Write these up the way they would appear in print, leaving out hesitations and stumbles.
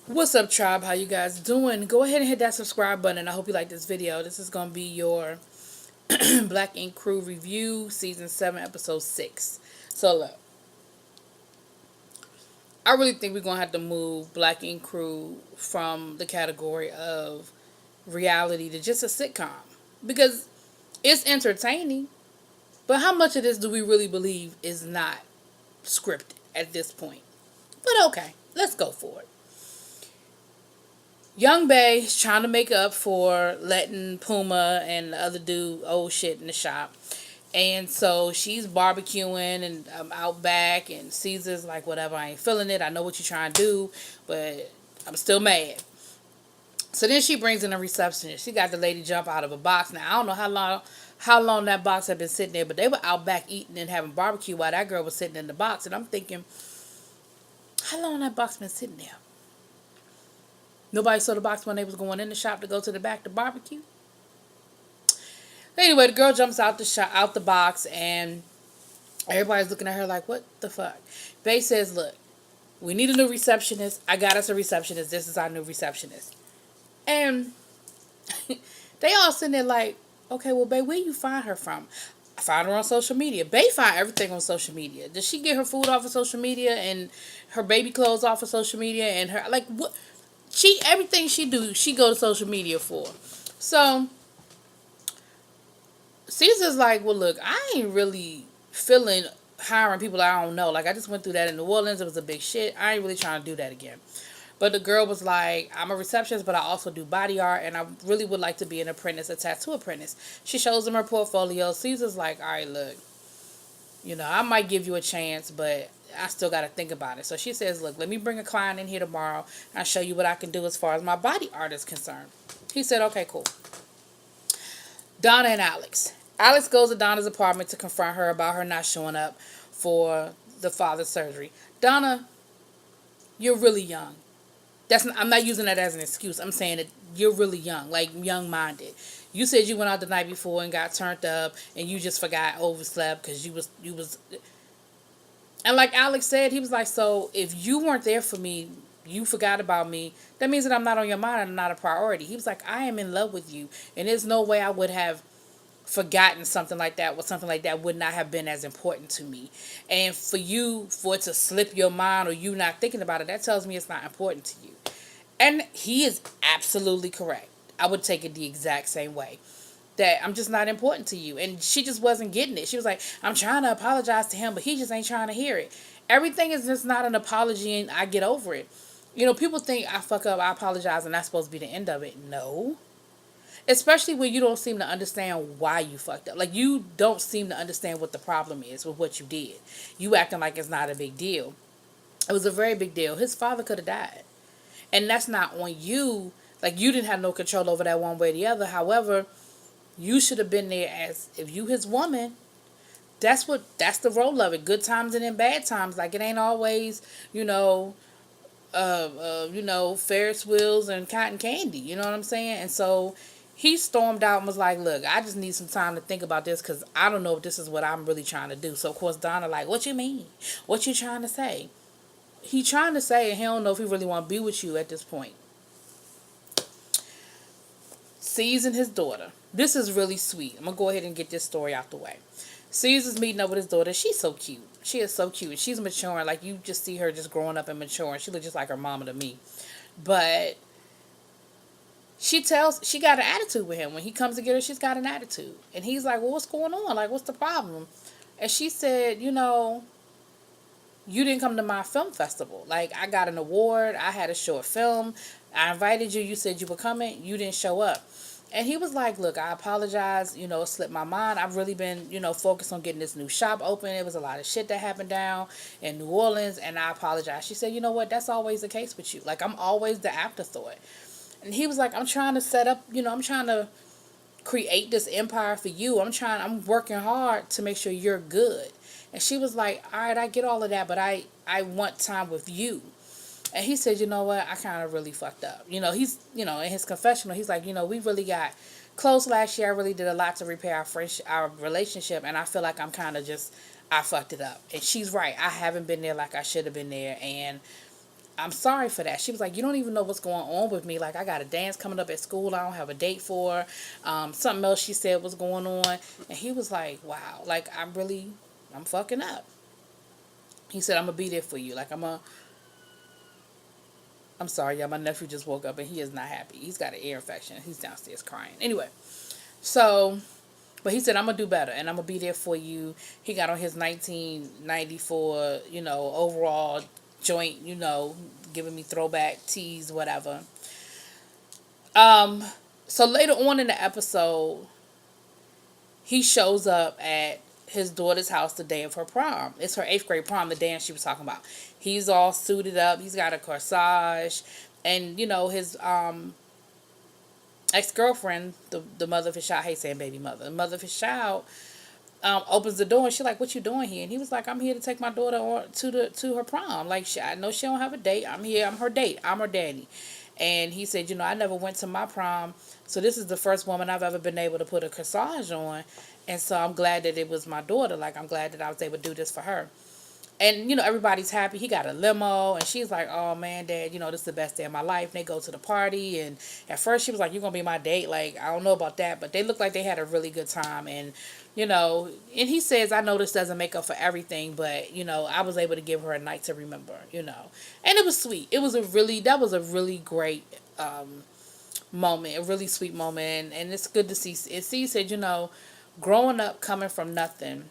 What's up, tribe? How you guys doing? Go ahead and hit that subscribe button. I hope you like this video. This is going to be your Black Ink Crew review, season 7, episode 6. So, look, I really think we're going to have to move Black Ink Crew from the category of reality to just a sitcom. Because it's entertaining, but how much of this do we really believe is not scripted at this point? But okay, let's go for it. Young Bay is trying to make up for letting Puma and the other dude old shit in the shop. And so she's barbecuing and out back, and Caesar's like, whatever, I ain't feeling it. I know what you're trying to do, but I'm still mad. So then she brings in a receptionist. She got the lady jump out of a box. Now, I don't know how long that box had been sitting there, but they were out back eating and having barbecue while that girl was sitting in the box. And I'm thinking, how long that box been sitting there? Nobody saw the box when they was going in the shop to go to the back to barbecue. Anyway, the girl jumps out out the box, and everybody's looking at her like, what the fuck? Bae says, look, we need a new receptionist. I got us a receptionist. This is our new receptionist. And they all sitting there like, okay, well, Bae, where you find her from? I found her on social media. Bae find everything on social media. Does she get her food off of social media and her baby clothes off of social media and her, like, what? Everything she do, she go to social media for. So Caesar's like, well, look, I ain't really feeling hiring people I don't know. Like, I just went through that in New Orleans. It was a big shit. I ain't really trying to do that again. But the girl was like, I'm a receptionist, but I also do body art, and I really would like to be an apprentice, a tattoo apprentice. She shows him her portfolio. Caesar's like, all right, look, I might give you a chance, but I still got to think about it. So she says, look, let me bring a client in here tomorrow, and I'll show you what I can do as far as my body art is concerned. He said, okay, cool. Donna and Alex. Alex goes to Donna's apartment to confront her about her not showing up for the father's surgery. Donna, you're really young. I'm not using that as an excuse. I'm saying that you're really young, like young-minded. You said you went out the night before and got turned up, and you just forgot, overslept because you was. And like Alex said, he was like, so if you weren't there for me, you forgot about me, that means that I'm not on your mind and I'm not a priority. He was like, I am in love with you, and there's no way I would have forgotten something like that, or something like that would not have been as important to me. And for it to slip your mind or you not thinking about it, that tells me it's not important to you. And he is absolutely correct. I would take it the exact same way. That I'm just not important to you. And she just wasn't getting it. She was like, I'm trying to apologize to him, but he just ain't trying to hear it. Everything is just not an apology and I get over it. People think I fuck up, I apologize, and that's supposed to be the end of it. No. Especially when you don't seem to understand why you fucked up. Like, you don't seem to understand what the problem is with what you did. You acting like it's not a big deal. It was a very big deal. His father could have died. And that's not on you. Like, you didn't have no control over that one way or the other. However, you should have been there as, if you his woman, that's the role of it. Good times and in bad times. Like, it ain't always, Ferris wheels and cotton candy. You know what I'm saying? And so he stormed out and was like, look, I just need some time to think about this because I don't know if this is what I'm really trying to do. So, of course, Donna like, what you mean? What you trying to say? He trying to say, and he don't know if he really want to be with you at this point. Sees and his daughter. This is really sweet. I'm going to go ahead and get this story out the way. Sees is meeting up with his daughter. She's so cute. She is so cute. She's maturing. Like, you just see her just growing up and maturing. She looks just like her mama to me. But she got an attitude with him. When he comes to get her, she's got an attitude. And he's like, well, what's going on? Like, what's the problem? And she said, you didn't come to my film festival. Like, I got an award. I had a short film. I invited you. You said you were coming. You didn't show up. And he was like, look, I apologize. It slipped my mind. I've really been, focused on getting this new shop open. It was a lot of shit that happened down in New Orleans. And I apologize. She said, you know what? That's always the case with you. Like, I'm always the afterthought. And he was like, I'm trying to set up, I'm trying to create this empire for you. I'm working hard to make sure you're good. And she was like, all right, I get all of that, but I want time with you. And he said, you know what, I kind of really fucked up. He's, in his confessional, he's like, we really got close last year. I really did a lot to repair our relationship. And I feel like I'm kind of I fucked it up. And she's right. I haven't been there like I should have been there. And I'm sorry for that. She was like, you don't even know what's going on with me. Like, I got a dance coming up at school I don't have a date for. Something else she said was going on. And he was like, wow, like, I'm fucking up. He said, I'm going to be there for you. Like, I'm sorry, y'all. My nephew just woke up and he is not happy. He's got an ear infection. He's downstairs crying. Anyway, so, but he said, I'm going to do better and I'm going to be there for you. He got on his 1994, overall joint, giving me throwback tees, whatever. So later on in the episode, he shows up at his daughter's house the day of her prom. It's her 8th grade prom, the dance she was talking about. He's all suited up. He's got a corsage. And, his ex-girlfriend, the mother of his child, I hate saying baby mother, the mother of his child, opens the door and she's like, what you doing here? And he was like, I'm here to take my daughter to her prom. Like, I know she don't have a date. I'm here. I'm her date. I'm her daddy. And he said, I never went to my prom, so this is the first woman I've ever been able to put a corsage on. And so I'm glad that it was my daughter. Like, I'm glad that I was able to do this for her. And, everybody's happy. He got a limo. And she's like, oh, man, Dad, this is the best day of my life. And they go to the party. And at first she was like, you're going to be my date. Like, I don't know about that. But they looked like they had a really good time. And, and he says, I know this doesn't make up for everything. But, I was able to give her a night to remember, And it was sweet. That was a really great moment. A really sweet moment. And it's good to see. And C said, growing up coming from nothing,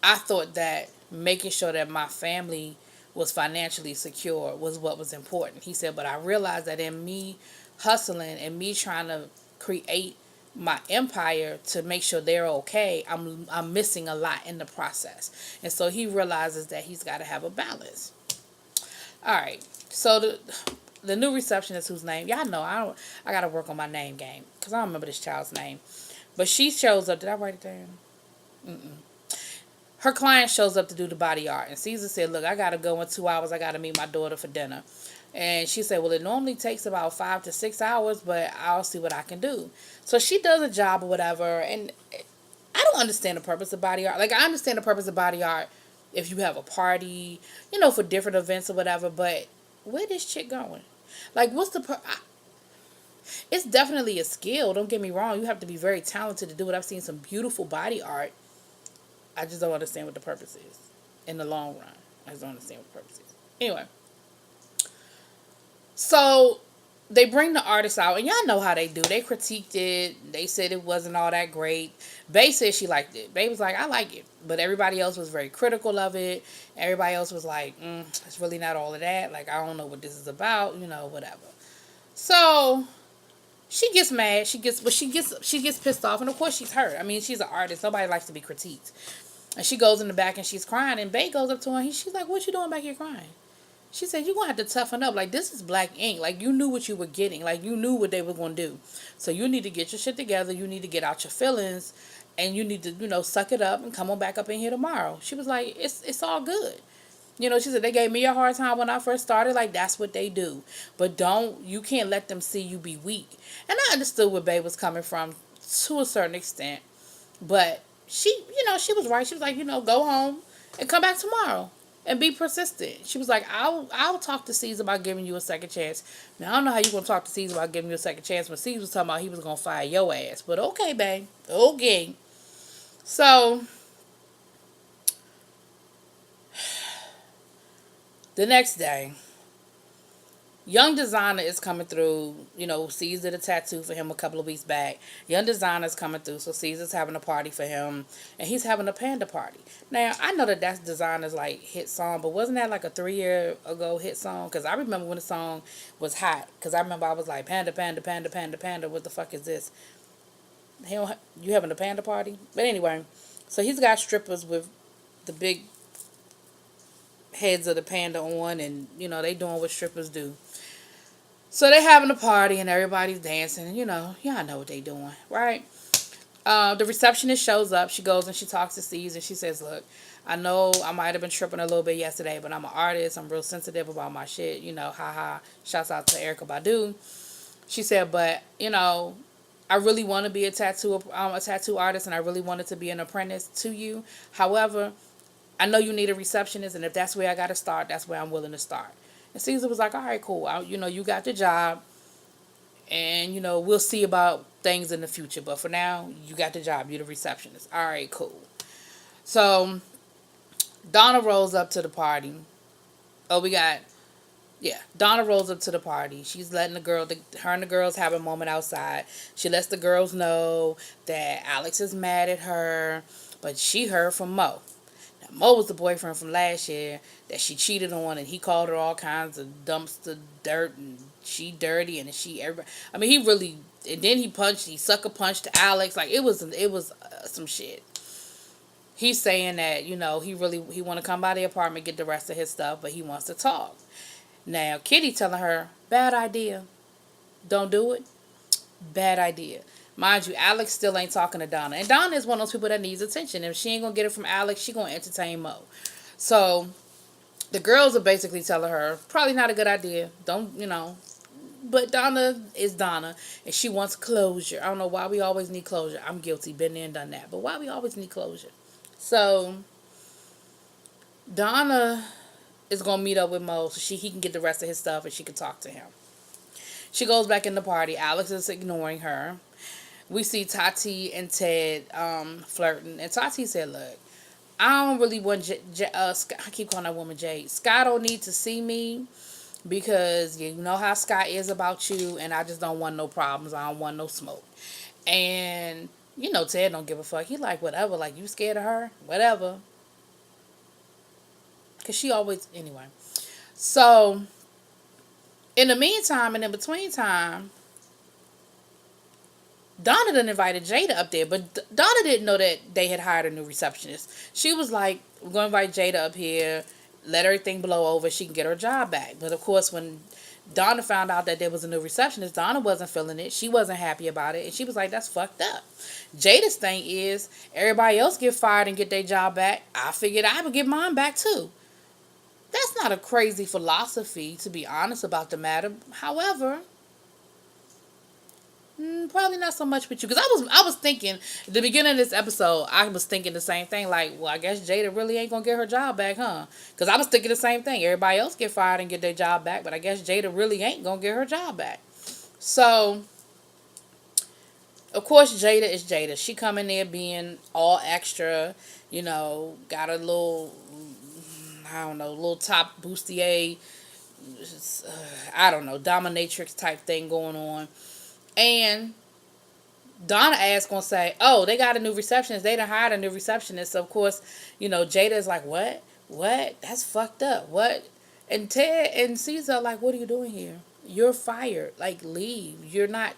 I thought that making sure that my family was financially secure was what was important. He said, but I realized that in me hustling and me trying to create my empire to make sure they're okay, I'm missing a lot in the process. And so he realizes that he's got to have a balance. All right. So the new receptionist, whose name, y'all know, I got to work on my name game because I don't remember this child's name. But she shows up. Did I write it down? Her client shows up to do the body art. And Caesar said, look, I got to go in 2 hours. I got to meet my daughter for dinner. And she said, well, it normally takes about 5 to 6 hours, but I'll see what I can do. So she does a job or whatever. And I don't understand the purpose of body art. Like, I understand the purpose of body art if you have a party, for different events or whatever. But where this chick going? Like, what's the it's definitely a skill. Don't get me wrong. You have to be very talented to do it. I've seen some beautiful body art. I just don't understand what the purpose is in the long run. I just don't understand what the purpose is. Anyway. So they bring the artist out, and y'all know how they do. They critiqued it. They said it wasn't all that great. Bae said she liked it. Bae was like, I like it. But everybody else was very critical of it. Everybody else was like, it's really not all of that. Like, I don't know what this is about, whatever. So she gets mad. She gets pissed off. And of course she's hurt. I mean, she's an artist. Nobody likes to be critiqued. And she goes in the back and she's crying. And Bae goes up to her and she's like, what you doing back here crying? She said, you're going to have to toughen up. Like, this is black ink. Like, you knew what you were getting. Like, you knew what they were going to do. So you need to get your shit together. You need to get out your feelings. And you need to, suck it up and come on back up in here tomorrow. She was like, it's all good. She said, they gave me a hard time when I first started. Like, that's what they do. But you can't let them see you be weak. And I understood where Bae was coming from to a certain extent. But she was right. She was like, go home and come back tomorrow and be persistent. She was like, I'll talk to Caesar about giving you a second chance. Now, I don't know how you going to talk to Caesar about giving you a second chance when Caesar was talking about he was going to fire your ass. But okay, Bae. Okay. So the next day, Young Designer is coming through. Caesar did a tattoo for him a couple of weeks back. Young Designer is coming through, so Caesar's having a party for him, and he's having a panda party. Now, I know that that's Designer's, hit song, but wasn't that, a 3-year ago hit song? Because I remember when the song was hot, because I remember I was like, panda, panda, panda, panda, panda, what the fuck is this? You having a panda party? But anyway, so he's got strippers with the big heads of the panda on, and they doing what strippers do. So they having a party and everybody's dancing, and y'all know what they doing, right? The receptionist shows up. She goes and she talks to C's and she says, look, I know I might have been tripping a little bit yesterday, but I'm an artist. I'm real sensitive about my shit, haha. Shouts out to Erykah Badu. She said, but I really want to be a tattoo artist, and I really wanted to be an apprentice to you. However, I know you need a receptionist, and if that's where I got to start, that's where I'm willing to start. And Caesar was like, all right, cool. You got the job, and, we'll see about things in the future. But for now, you got the job. You're the receptionist. All right, cool. So Donna rolls up to the party. Oh, Donna rolls up to the party. She's letting her and the girls have a moment outside. She lets the girls know that Alex is mad at her, but she heard from Mo. Now, Mo was the boyfriend from last year that she cheated on, and he called her all kinds of dumpster dirt, and she dirty, and everybody. I mean, he really, and then he sucker punched Alex. Like, it was some shit. He's saying that, he want to come by the apartment, get the rest of his stuff, but he wants to talk. Now, Kitty telling her, bad idea. Don't do it. Bad idea. Mind you, Alex still ain't talking to Donna. And Donna is one of those people that needs attention. If she ain't going to get it from Alex, she going to entertain Mo. So, the girls are basically telling her, probably not a good idea. Don't, But Donna is Donna, and she wants closure. I don't know why we always need closure. I'm guilty. Been there and done that. But why we always need closure? So, Donna is going to meet up with Mo so he can get the rest of his stuff and she can talk to him. She goes back in the party. Alex is ignoring her. We see Tati and Ted flirting. And Tati said, look, I don't really want I keep calling that woman Jade. Scott don't need to see me because you know how Scott is about you, and I just don't want no problems. I don't want no smoke. And, Ted don't give a fuck. He like, whatever. Like, you scared of her? Whatever. Because she always, anyway. So, in the meantime and in between time, Donna done invited Jada up there. But Donna didn't know that they had hired a new receptionist. She was like, we're going to invite Jada up here. Let everything blow over. She can get her job back. But, of course, when Donna found out that there was a new receptionist, Donna wasn't feeling it. She wasn't happy about it. And she was like, that's fucked up. Jada's thing is, everybody else get fired and get their job back. I figured I would get mine back, too. That's not a crazy philosophy, to be honest about the matter. However, probably not so much with you. Because I was thinking, at the beginning of this episode, I was thinking the same thing. Like, well, I guess Jada really ain't going to get her job back, huh? Because I was thinking the same thing. Everybody else get fired and get their job back. But I guess Jada really ain't going to get her job back. So, of course, Jada is Jada. She come in there being all extra, got a little, I don't know, little top bustier, I don't know, dominatrix type thing going on. And Donna ass gonna say, oh, they got a new receptionist. They done hired a new receptionist. So, of course, Jada is like, what? What? That's fucked up. What? And Ted and Caesar are like, what are you doing here? You're fired. Like, leave. You're not,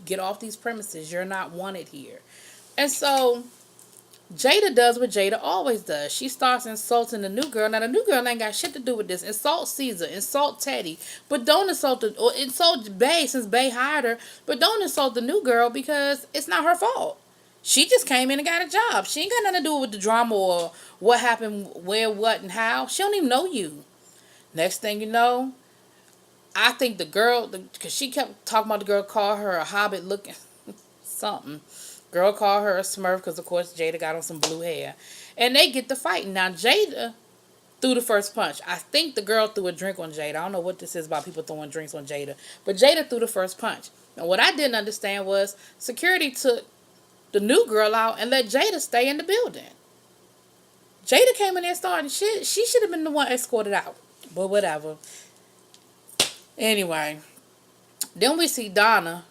get off these premises. You're not wanted here. And so Jada does what Jada always does. She starts insulting the new girl. Now, the new girl ain't got shit to do with this. Insult Caesar. Insult Teddy. But don't insult or insult Bay since Bay hired her. But don't insult the new girl because it's not her fault. She just came in and got a job. She ain't got nothing to do with the drama or what happened, where, what, and how. She don't even know you. Next thing you know, I think the girl, because she kept talking about the girl, called her a hobbit looking something. Girl called her a Smurf because, of course, Jada got on some blue hair. And they get to fighting. Now, Jada threw the first punch. I think the girl threw a drink on Jada. I don't know what this is about people throwing drinks on Jada. But Jada threw the first punch. And what I didn't understand was security took the new girl out and let Jada stay in the building. Jada came in there starting shit. She should have been the one escorted out. But whatever. Anyway. Then we see Donna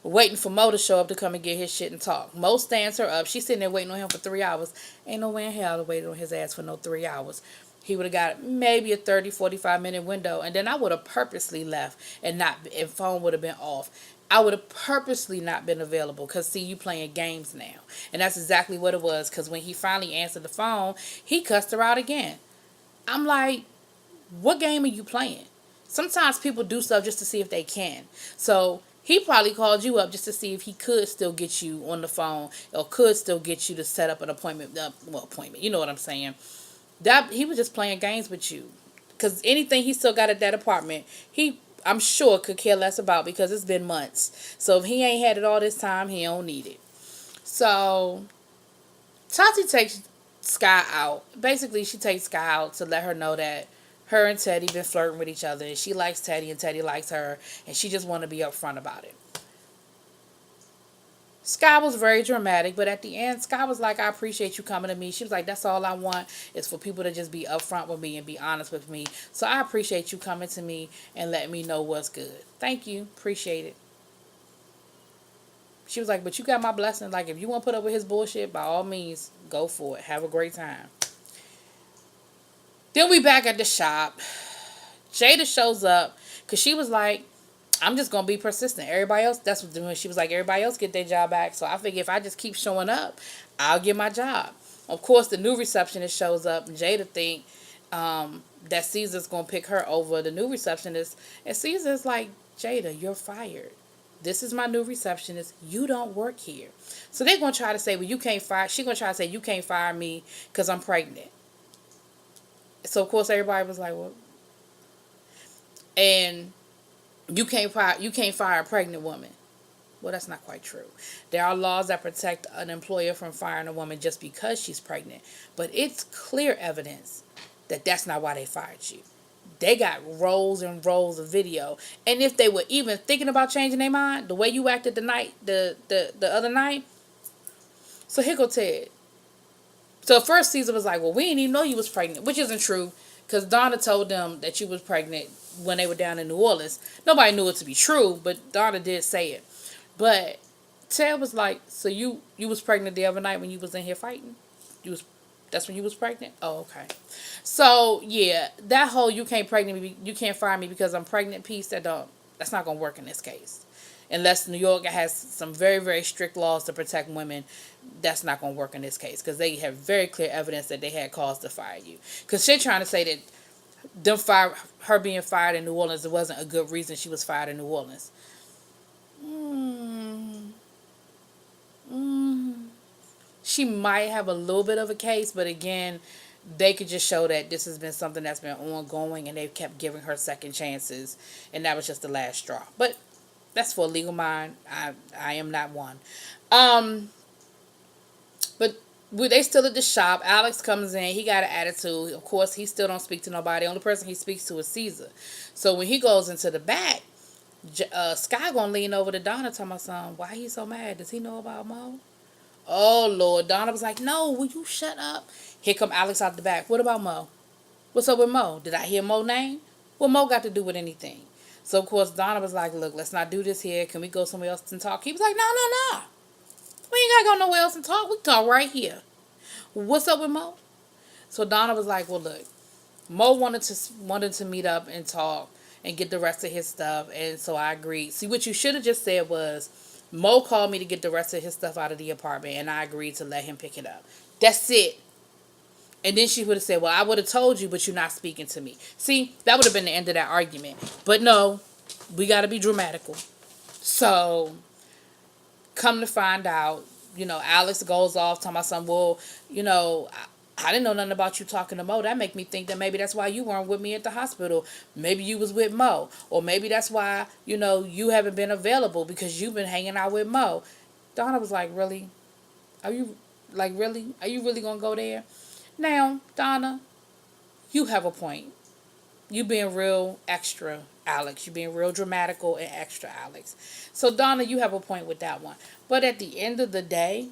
waiting for Mo to show up to come and get his shit and talk. Mo stands her up. She's sitting there waiting on him for 3 hours. Ain't no way in hell I waited on his ass for no 3 hours. He would have got maybe a 30, 45-minute window. And then I would have purposely left and phone would have been off. I would have purposely not been available because, see, you playing games now. And that's exactly what it was, because when he finally answered the phone, he cussed her out again. I'm like, what game are you playing? Sometimes people do stuff just to see if they can. So he probably called you up just to see if he could still get you on the phone or could still get you to set up an appointment. Appointment. You know what I'm saying? That he was just playing games with you. Because anything he still got at that apartment, I'm sure could care less about because it's been months. So if he ain't had it all this time, he don't need it. So Tati takes Sky out. Basically, she takes Sky out to let her know that her and Teddy been flirting with each other, and she likes Teddy and Teddy likes her, and she just want to be upfront about it. Sky was very dramatic, but at the end, Sky was like, I appreciate you coming to me. She was like, that's all I want is for people to just be upfront with me and be honest with me. So I appreciate you coming to me and letting me know what's good. Thank you. Appreciate it. She was like, but you got my blessing. Like, if you want to put up with his bullshit, by all means, go for it. Have a great time. Then we back at the shop. Jada shows up because she was like, I'm just gonna be persistent. Everybody else, that's what doing. She was like, everybody else get their job back. So I figure if I just keep showing up, I'll get my job. Of course, the new receptionist shows up, and Jada think that Caesar's gonna pick her over the new receptionist, and Caesar's like, Jada, you're fired. This is my new receptionist. You don't work here. So they're gonna try to say, well, you can't fire. She's gonna try to say you can't fire me because I'm pregnant. So of course everybody was like, well, and you can't fire a pregnant woman. Well, that's not quite true. There are laws that protect an employer from firing a woman just because she's pregnant. But it's clear evidence that that's not why they fired you. They got rolls and rolls of video. And if they were even thinking about changing their mind, the way you acted the other night. So here go Ted. So at first Caesar was like, well, we didn't even know you was pregnant, which isn't true. Because Donna told them that you was pregnant when they were down in New Orleans. Nobody knew it to be true, but Donna did say it. But Ted was like, so you was pregnant the other night when you was in here fighting? That's when you was pregnant? Oh, okay. So yeah, that whole you can't fire me because I'm pregnant piece, that's not gonna work in this case. Unless New York has some very, very strict laws to protect women, that's not going to work in this case. Because they have very clear evidence that they had cause to fire you. Because she's trying to say that her being fired in New Orleans, it wasn't a good reason she was fired in New Orleans. She might have a little bit of a case, but again, they could just show that this has been something that's been ongoing and they've kept giving her second chances. And that was just the last straw. But that's for a legal mind. I am not one. But they still at the shop. Alex comes in. He got an attitude. Of course, he still don't speak to nobody. The only person he speaks to is Caesar. So when he goes into the back, Sky gonna lean over to Donna, tell my son, why he so mad? Does he know about Mo? Oh Lord, Donna was like, no, will you shut up? Here come Alex out the back. What about Mo? What's up with Mo? Did I hear Mo's name? What Mo got to do with anything? So, of course, Donna was like, look, let's not do this here. Can we go somewhere else and talk? He was like, no. We ain't got to go nowhere else and talk. We can talk right here. What's up with Mo? So, Donna was like, well, look, Mo wanted to meet up and talk and get the rest of his stuff. And so I agreed. See, what you should have just said was, Mo called me to get the rest of his stuff out of the apartment. And I agreed to let him pick it up. That's it. And then she would have said, well, I would have told you, but you're not speaking to me. See, that would have been the end of that argument. But no, we got to be dramatical. So, come to find out, Alex goes off talking about something, well, I didn't know nothing about you talking to Mo. That make me think that maybe that's why you weren't with me at the hospital. Maybe you was with Mo. Or maybe that's why, you haven't been available because you've been hanging out with Mo. Donna was like, really? Really? Are you really going to go there? Now, Donna, you have a point. You being real extra, Alex. You being real dramatical and extra, Alex. So, Donna, you have a point with that one. But at the end of the day,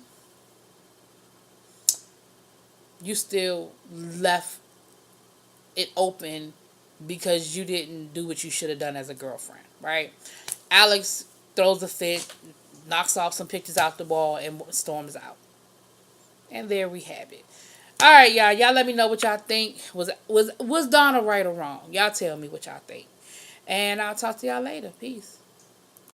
you still left it open because you didn't do what you should have done as a girlfriend, right? Alex throws a fit, knocks off some pictures out the wall, and storms out. And there we have it. All right, y'all. Y'all let me know what y'all think. Was Donna right or wrong? Y'all tell me what y'all think. And I'll talk to y'all later. Peace.